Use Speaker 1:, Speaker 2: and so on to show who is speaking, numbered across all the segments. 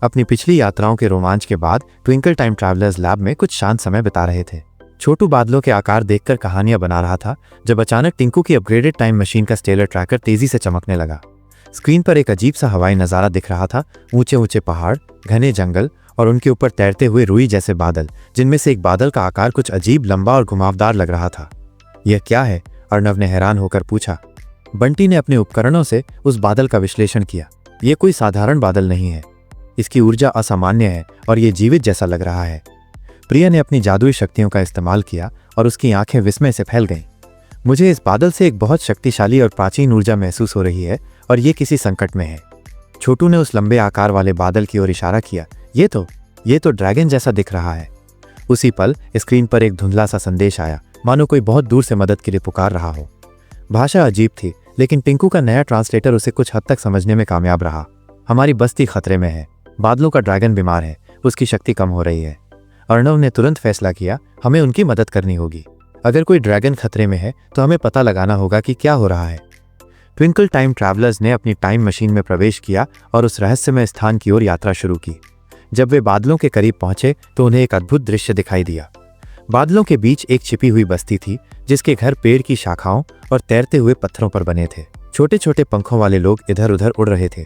Speaker 1: अपनी पिछली यात्राओं के रोमांच के बाद ट्विंकल टाइम ट्रैवलर्स लैब में कुछ शांत समय बिता रहे थे। छोटू बादलों के आकार देखकर कहानियां बना रहा था जब अचानक टिंकू की अपग्रेडेड टाइम मशीन का स्टेलर ट्रैकर तेजी से चमकने लगा। स्क्रीन पर एक अजीब सा हवाई नज़ारा दिख रहा था। ऊंचे ऊंचे पहाड़, घने जंगल और उनके ऊपर तैरते हुए रुई जैसे बादल, जिनमें से एक बादल का आकार कुछ अजीब लंबा और घुमावदार लग रहा था। यह क्या है? अर्णव ने हैरान होकर पूछा। बंटी ने अपने उपकरणों से उस बादल का विश्लेषण किया। यह कोई साधारण बादल नहीं है, इसकी ऊर्जा असामान्य है और ये जीवित जैसा लग रहा है। प्रिया ने अपनी जादुई शक्तियों का इस्तेमाल किया और उसकी आंखें विस्मय से फैल गईं। मुझे इस बादल से एक बहुत शक्तिशाली और प्राचीन ऊर्जा महसूस हो रही है और ये किसी संकट में है। छोटू ने उस लंबे आकार वाले बादल की ओर इशारा किया। ये तो ड्रैगन जैसा दिख रहा है। उसी पल स्क्रीन पर एक धुंधला सा संदेश आया, मानो कोई बहुत दूर से मदद के लिए पुकार रहा हो। भाषा अजीब थी, लेकिन टिंकू का नया ट्रांसलेटर उसे कुछ हद तक समझने में कामयाब रहा। हमारी बस्ती खतरे में है, बादलों का ड्रैगन बीमार है, उसकी शक्ति कम हो रही है। अर्णव ने तुरंत फैसला किया, हमें उनकी मदद करनी होगी। अगर कोई ड्रैगन खतरे में है तो हमें पता लगाना होगा कि क्या हो रहा है। ट्विंकल टाइम ट्रैवलर्स ने अपनी टाइम मशीन में प्रवेश किया और उस रहस्यमय स्थान की ओर यात्रा शुरू की। जब वे बादलों के करीब पहुंचे तो उन्हें एक अद्भुत दृश्य दिखाई दिया। बादलों के बीच एक छिपी हुई बस्ती थी, जिसके घर पेड़ की शाखाओं और तैरते हुए पत्थरों पर बने थे। छोटे छोटे पंखों वाले लोग इधर उधर उड़ रहे थे।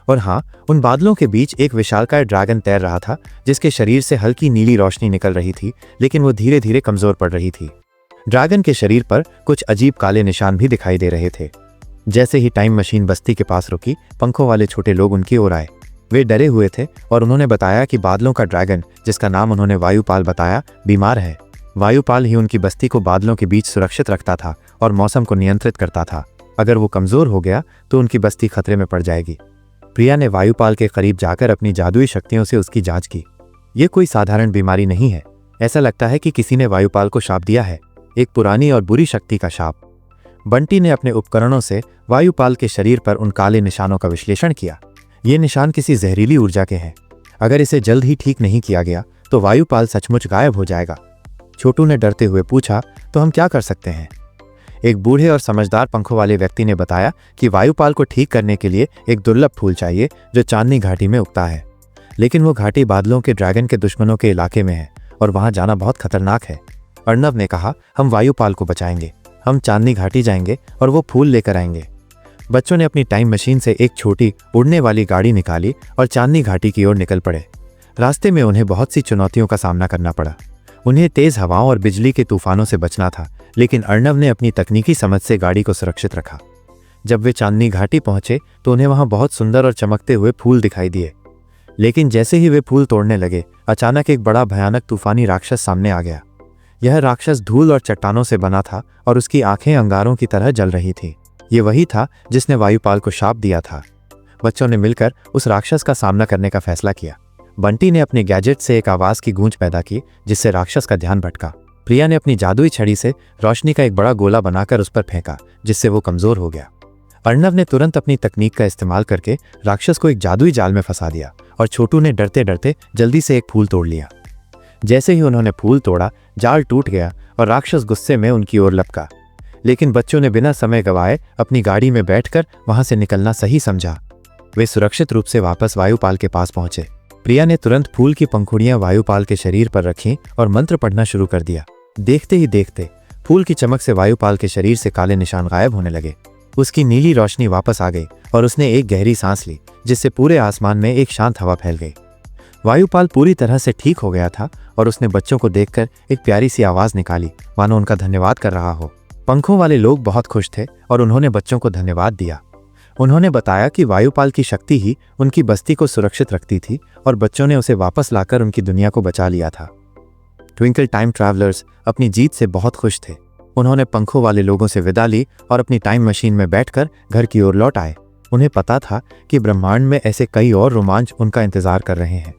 Speaker 1: और हाँ, उन बादलों के बीच एक विशालकाय ड्रैगन तैर रहा था, जिसके शरीर से हल्की नीली रोशनी निकल रही थी, लेकिन वो धीरे धीरे कमजोर पड़ रही थी। ड्रैगन के शरीर पर कुछ अजीब काले निशान भी दिखाई दे रहे थे। जैसे ही टाइम मशीन बस्ती के पास रुकी, पंखों वाले छोटे लोग उनकी ओर आए। वे डरे हुए थे और उन्होंने बताया कि बादलों का ड्रैगन, जिसका नाम उन्होंने वायुपाल बताया, बीमार है। वायुपाल ही उनकी बस्ती को बादलों के बीच सुरक्षित रखता था और मौसम को नियंत्रित करता था। अगर वो कमजोर हो गया तो उनकी बस्ती खतरे में पड़ जाएगी। प्रिया ने वायुपाल के करीब जाकर अपनी जादुई शक्तियों से उसकी जांच की। ये कोई साधारण बीमारी नहीं है। ऐसा लगता है कि किसी ने वायुपाल को शाप दिया है, एक पुरानी और बुरी शक्ति का शाप। बंटी ने अपने उपकरणों से वायुपाल के शरीर पर उन काले निशानों का विश्लेषण किया। ये निशान किसी जहरीली ऊर्जा के हैं। अगर इसे जल्द ही ठीक नहीं किया गया तो वायुपाल सचमुच गायब हो जाएगा। छोटू ने डरते हुए पूछा, तो हम क्या कर सकते हैं? एक बूढ़े और समझदार पंखों वाले व्यक्ति ने बताया कि वायुपाल को ठीक करने के लिए एक दुर्लभ फूल चाहिए जो चांदनी घाटी में उगता है। लेकिन वो घाटी बादलों के ड्रैगन के दुश्मनों के इलाके में है और वहां जाना बहुत खतरनाक है। अर्णव ने कहा, हम वायुपाल को बचाएंगे। हम चांदनी घाटी जाएंगे और वो फूल लेकर आएंगे। बच्चों ने अपनी टाइम मशीन से एक छोटी उड़ने वाली गाड़ी निकाली और चांदनी घाटी की ओर निकल पड़े। रास्ते में उन्हें बहुत सी चुनौतियों का सामना करना पड़ा। उन्हें तेज हवाओं और बिजली के तूफानों से बचना था, लेकिन अर्णव ने अपनी तकनीकी समझ से गाड़ी को सुरक्षित रखा। जब वे चांदनी घाटी पहुंचे तो उन्हें वहां बहुत सुंदर और चमकते हुए फूल दिखाई दिए। लेकिन जैसे ही वे फूल तोड़ने लगे, अचानक एक बड़ा भयानक तूफानी राक्षस सामने आ गया। यह राक्षस धूल और चट्टानों से बना था और उसकी आंखें अंगारों की तरह जल रही थी। ये वही था जिसने वायुपाल को शाप दिया था। बच्चों ने मिलकर उस राक्षस का सामना करने का फैसला किया। बंटी ने अपने गैजेट से एक आवाज की गूंज पैदा की, जिससे राक्षस का ध्यान भटका। प्रिया ने अपनी जादुई छड़ी से रोशनी का एक बड़ा गोला बनाकर उस पर फेंका, जिससे वो कमजोर हो गया। अर्णव ने तुरंत अपनी तकनीक का इस्तेमाल करके राक्षस को एक जादुई जाल में फंसा दिया और छोटू ने डरते डरते जल्दी से एक फूल तोड़ लिया। जैसे ही उन्होंने फूल तोड़ा, जाल टूट गया और राक्षस गुस्से में उनकी ओर लपका। लेकिन बच्चों ने बिना समय गंवाए अपनी गाड़ी में बैठकर वहां से निकलना सही समझा। वे सुरक्षित रूप से वापस वायुपाल के पास पहुंचे। प्रिया ने तुरंत फूल की पंखुड़ियां वायुपाल के शरीर पर रखीं और मंत्र पढ़ना शुरू कर दिया। देखते ही देखते फूल की चमक से वायुपाल के शरीर से काले निशान गायब होने लगे। उसकी नीली रोशनी वापस आ गई और उसने एक गहरी सांस ली, जिससे पूरे आसमान में एक शांत हवा फैल गई। वायुपाल पूरी तरह से ठीक हो गया था और उसने बच्चों को देखकर एक प्यारी सी आवाज निकाली, मानो उनका धन्यवाद कर रहा हो। पंखों वाले लोग बहुत खुश थे और उन्होंने बच्चों को धन्यवाद दिया। उन्होंने बताया कि वायुपाल की शक्ति ही उनकी बस्ती को सुरक्षित रखती थी और बच्चों ने उसे वापस लाकर उनकी दुनिया को बचा लिया था। ट्विंकल टाइम ट्रैवलर्स अपनी जीत से बहुत खुश थे। उन्होंने पंखों वाले लोगों से विदा ली और अपनी टाइम मशीन में बैठकर घर की ओर लौट आए। उन्हें पता था कि ब्रह्मांड में ऐसे कई और रोमांच उनका इंतजार कर रहे हैं।